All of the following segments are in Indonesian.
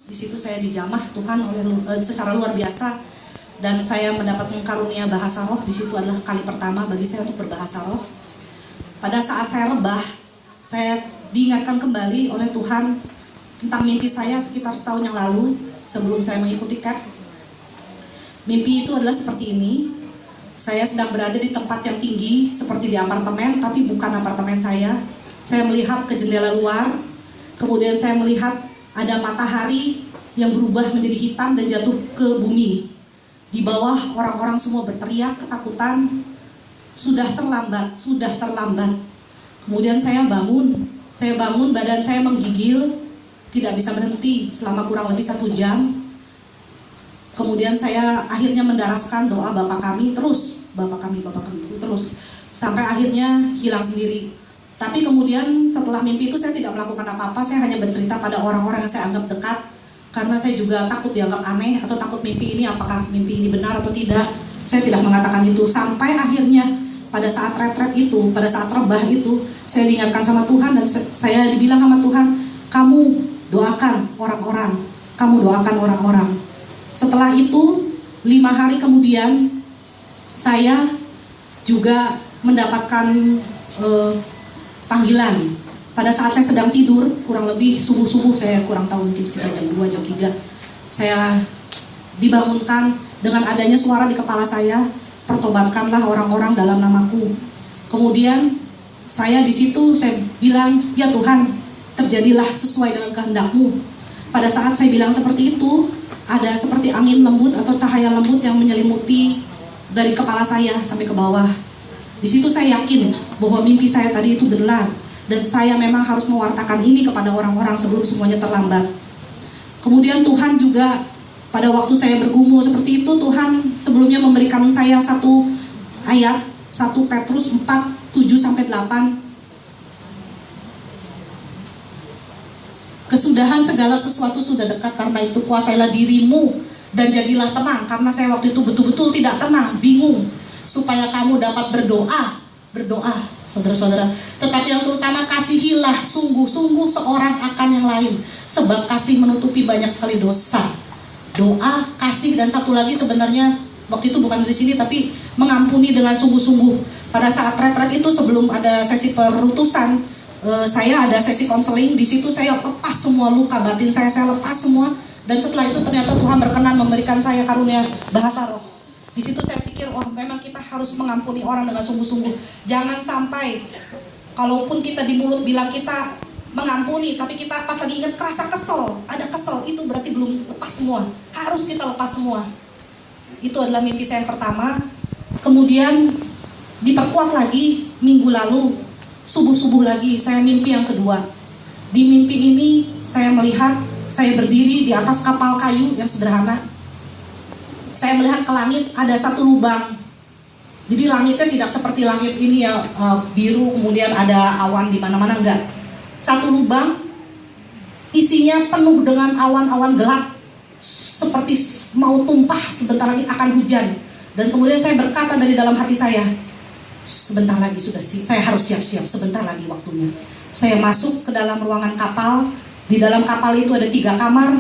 Di situ saya dijamah Tuhan secara luar biasa, dan saya mendapatkan karunia bahasa roh. Di situ adalah kali pertama bagi saya untuk berbahasa roh. Pada saat saya rebah, saya diingatkan kembali oleh Tuhan tentang mimpi saya sekitar setahun yang lalu sebelum saya mengikuti CAP. Mimpi itu adalah seperti ini. Saya sedang berada di tempat yang tinggi seperti di apartemen, tapi bukan apartemen saya. Saya melihat ke jendela luar, kemudian saya melihat ada matahari yang berubah menjadi hitam dan jatuh ke bumi. Di bawah orang-orang semua berteriak ketakutan, sudah terlambat, sudah terlambat. Kemudian saya bangun, badan saya menggigil, tidak bisa berhenti selama kurang lebih 1 jam. Kemudian saya akhirnya mendaraskan doa Bapa kami terus, Bapa kami terus, sampai akhirnya hilang sendiri. Tapi kemudian setelah mimpi itu saya tidak melakukan apa-apa, saya hanya bercerita pada orang-orang yang saya anggap dekat, karena saya juga takut dianggap aneh atau takut mimpi ini, apakah mimpi ini benar atau tidak. Saya tidak mengatakan itu, sampai akhirnya pada saat retret itu, pada saat rebah itu, saya diingatkan sama Tuhan dan saya dibilang sama Tuhan, kamu doakan orang-orang, kamu doakan orang-orang. Setelah itu 5 hari kemudian saya juga mendapatkan panggilan. Pada saat saya sedang tidur, kurang lebih subuh-subuh, saya kurang tahu mungkin sekitar jam 2, jam 3, saya dibangunkan dengan adanya suara di kepala saya, pertobatkanlah orang-orang dalam namaku. Kemudian saya di situ saya bilang, ya Tuhan, terjadilah sesuai dengan kehendak-Mu. Pada saat saya bilang seperti itu, ada seperti angin lembut atau cahaya lembut yang menyelimuti dari kepala saya sampai ke bawah. Di situ saya yakin bahwa mimpi saya tadi itu benar, dan saya memang harus mewartakan ini kepada orang-orang sebelum semuanya terlambat. Kemudian Tuhan juga pada waktu saya bergumul seperti itu, Tuhan sebelumnya memberikan saya satu ayat, 1 Petrus 4:7-8. Kesudahan segala sesuatu sudah dekat, karena itu kuasailah dirimu dan jadilah tenang. Karena saya waktu itu betul-betul tidak tenang, bingung, supaya kamu dapat berdoa, saudara-saudara. Tetapi yang terutama kasihilah sungguh-sungguh seorang akan yang lain, sebab kasih menutupi banyak sekali dosa. Doa, kasih, dan satu lagi sebenarnya waktu itu bukan di sini, tapi mengampuni dengan sungguh-sungguh. Pada saat retret itu sebelum ada sesi perutusan, saya ada sesi konseling. Di situ saya lepas semua luka batin saya lepas semua. Dan setelah itu ternyata Tuhan berkenan memberikan saya karunia bahasa roh. Di situ saya pikir, wah memang kita harus mengampuni orang dengan sungguh-sungguh. Jangan sampai, kalaupun kita di mulut bilang kita mengampuni, tapi kita pas lagi ingat kerasa kesel, ada kesel, itu berarti belum lepas semua. Harus kita lepas semua. Itu adalah mimpi saya yang pertama. Kemudian diperkuat lagi minggu lalu, subuh-subuh lagi saya mimpi yang kedua. Di mimpi ini saya melihat saya berdiri di atas kapal kayu yang sederhana. Saya melihat ke langit, ada satu lubang. Jadi langitnya tidak seperti langit ini ya, biru kemudian ada awan di mana-mana, enggak. Satu lubang isinya penuh dengan awan-awan gelap, seperti mau tumpah, sebentar lagi akan hujan. Dan kemudian saya berkata dari dalam hati saya, sebentar lagi sudah sih, saya harus siap-siap, sebentar lagi waktunya. Saya masuk ke dalam ruangan kapal. Di dalam kapal itu ada 3 kamar.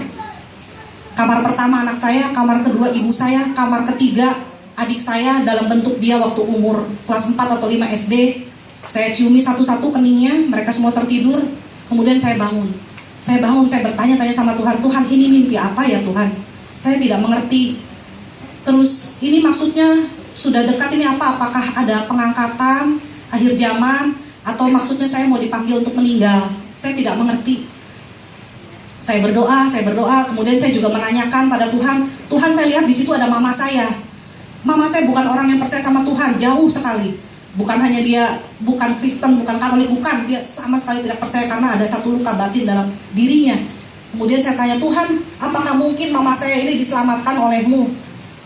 Kamar pertama anak saya, kamar kedua ibu saya, kamar ketiga adik saya dalam bentuk dia waktu umur kelas 4 atau 5 SD. Saya ciumi satu-satu keningnya, mereka semua tertidur. Kemudian saya bangun, saya bertanya-tanya sama Tuhan, Tuhan ini mimpi apa ya Tuhan? Saya tidak mengerti. Terus ini maksudnya sudah dekat ini apa? Apakah ada pengangkatan, akhir zaman, atau maksudnya saya mau dipanggil untuk meninggal? Saya tidak mengerti. Saya berdoa, kemudian saya juga menanyakan pada Tuhan. Tuhan, saya lihat di situ ada mama saya. Mama saya bukan orang yang percaya sama Tuhan, jauh sekali. Bukan hanya dia, bukan Kristen, bukan Katolik, bukan. Dia sama sekali tidak percaya karena ada satu luka batin dalam dirinya. Kemudian saya tanya, Tuhan, apakah mungkin mama saya ini diselamatkan oleh-Mu?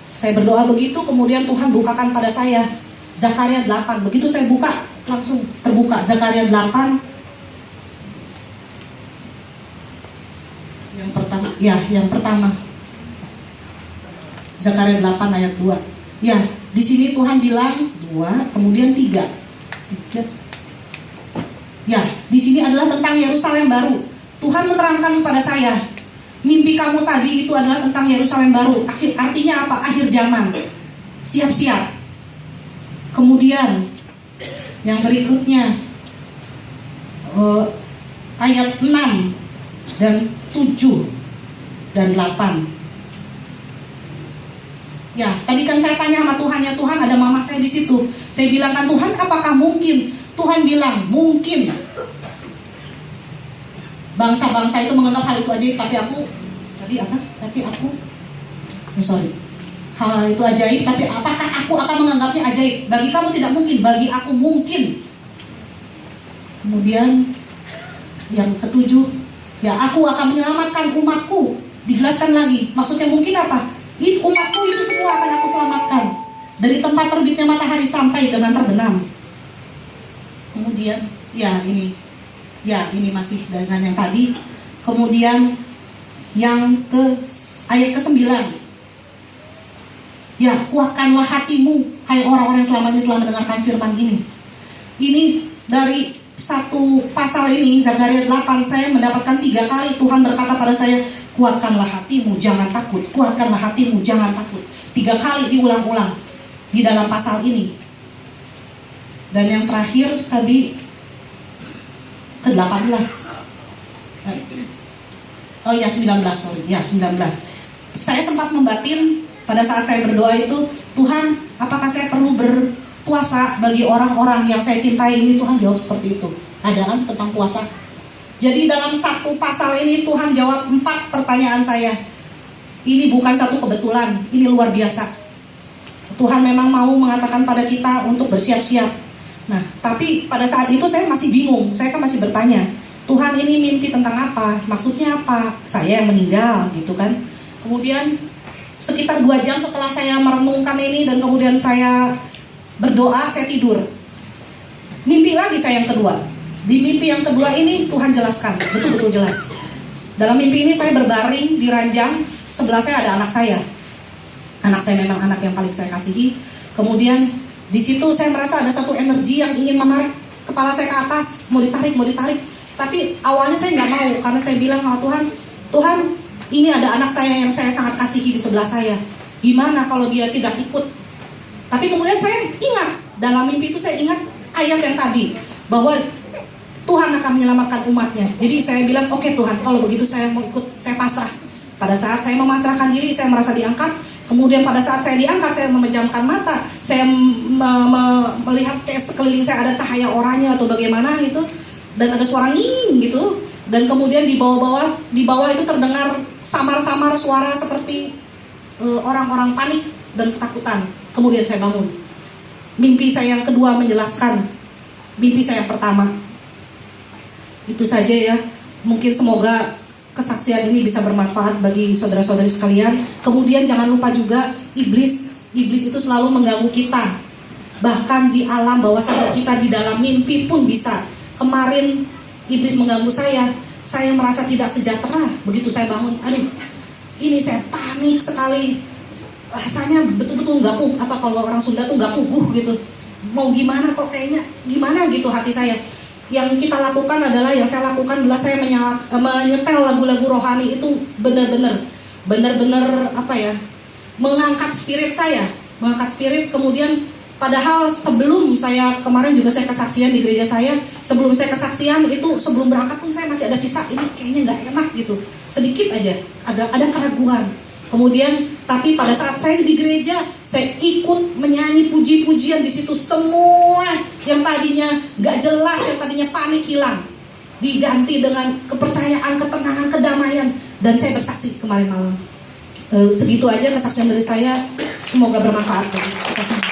Saya berdoa begitu, kemudian Tuhan bukakan pada saya Zakaria 8. Begitu saya buka, langsung terbuka Zakaria 8. Yang pertama. Zakaria 8 ayat 2. Ya, di sini Tuhan bilang 2, kemudian 3. Ya, di sini adalah tentang Yerusalem baru. Tuhan menerangkan kepada saya Mimpi kamu tadi itu adalah tentang Yerusalem baru. Artinya apa? Akhir zaman. Siap-siap. Kemudian yang berikutnya ayat 6 dan 7 dan 8. Ya, tadi kan saya tanya sama Tuhan, ya Tuhan, ada mama saya di situ. Saya bilang kan, Tuhan, apakah mungkin? Tuhan bilang, mungkin. Bangsa-bangsa itu menganggap hal itu ajaib, tapi aku hal itu ajaib, tapi apakah aku akan menganggapnya ajaib? Bagi kamu tidak mungkin, bagi aku mungkin. Kemudian yang ketujuh, ya aku akan menyelamatkan umatku. Dijelaskan lagi, maksudnya mungkin apa? Umatku itu semua akan aku selamatkan dari tempat terbitnya matahari sampai dengan terbenam. Kemudian ini masih dengan yang tadi. Kemudian yang ayat ke-9, ya, kuatkanlah hatimu, hai orang-orang yang selama ini telah mendengarkan firman ini. Ini dari satu pasal ini, Zakaria 8, saya mendapatkan 3 kali Tuhan berkata pada saya, kuatkanlah hatimu, jangan takut. Kuatkanlah hatimu, jangan takut. 3 kali diulang-ulang di dalam pasal ini. Dan yang terakhir tadi ke-18. 19. Saya sempat membatin pada saat saya berdoa itu, Tuhan, apakah saya perlu berpuasa bagi orang-orang yang saya cintai ini? Tuhan jawab seperti itu. Ada kan tentang puasa. Jadi dalam satu pasal ini Tuhan jawab 4 pertanyaan saya. Ini bukan satu kebetulan, ini luar biasa. Tuhan memang mau mengatakan pada kita untuk bersiap-siap. Nah, tapi pada saat itu saya masih bingung. Saya kan masih bertanya, Tuhan, ini mimpi tentang apa? Maksudnya apa? Saya yang meninggal gitu kan. Kemudian sekitar 2 jam setelah saya merenungkan ini dan kemudian saya berdoa, saya tidur. Mimpi lagi saya yang kedua. Di mimpi yang kedua ini Tuhan jelaskan, betul-betul jelas. Dalam mimpi ini saya berbaring di ranjang, sebelah saya ada anak saya. Anak saya memang anak yang paling saya kasihi. Kemudian di situ saya merasa ada satu energi yang ingin menarik kepala saya ke atas, mau ditarik. Tapi awalnya saya nggak mau, karena saya bilang sama Tuhan, Tuhan, ini ada anak saya yang saya sangat kasihi di sebelah saya. Gimana kalau dia tidak ikut? Tapi kemudian saya ingat, dalam mimpi itu saya ingat ayat yang tadi, bahwa Tuhan akan menyelamatkan umatnya. Jadi saya bilang, oke Tuhan, kalau begitu saya mau ikut, saya pasrah. Pada saat saya memasrahkan diri, saya merasa diangkat. Kemudian pada saat saya diangkat, saya memejamkan mata. Saya melihat kayak sekeliling saya ada cahaya oranye atau bagaimana gitu. Dan ada suara nging gitu. Dan kemudian di bawah itu terdengar samar-samar suara seperti orang-orang panik dan ketakutan. Kemudian saya bangun. Mimpi saya yang kedua menjelaskan mimpi saya yang pertama. Itu saja ya. Mungkin semoga kesaksian ini bisa bermanfaat bagi saudara-saudari sekalian. Kemudian jangan lupa juga iblis itu selalu mengganggu kita. Bahkan di alam bawah sadar kita, di dalam mimpi pun bisa. Kemarin iblis mengganggu saya merasa tidak sejahtera. Begitu saya bangun, ini saya panik sekali. Rasanya betul-betul nggak puguh. Apa kalau orang Sunda tuh nggak puguh gitu. Mau gimana kok kayaknya gimana gitu hati saya. Yang kita lakukan adalah, yang saya lakukan adalah saya menyetel lagu-lagu rohani itu benar-benar mengangkat spirit saya, kemudian padahal sebelum saya kemarin juga saya kesaksian di gereja saya, sebelum saya kesaksian itu sebelum berangkat pun saya masih ada sisa, ini kayaknya nggak enak gitu, sedikit aja ada keraguan. Kemudian tapi pada saat saya di gereja, saya ikut menyanyi puji-pujian di situ. Semua yang tadinya nggak jelas, yang tadinya panik hilang, diganti dengan kepercayaan, ketenangan, kedamaian. Dan saya bersaksi kemarin malam. Segitu aja kesaksian dari saya. Semoga bermanfaat bagi kita semua.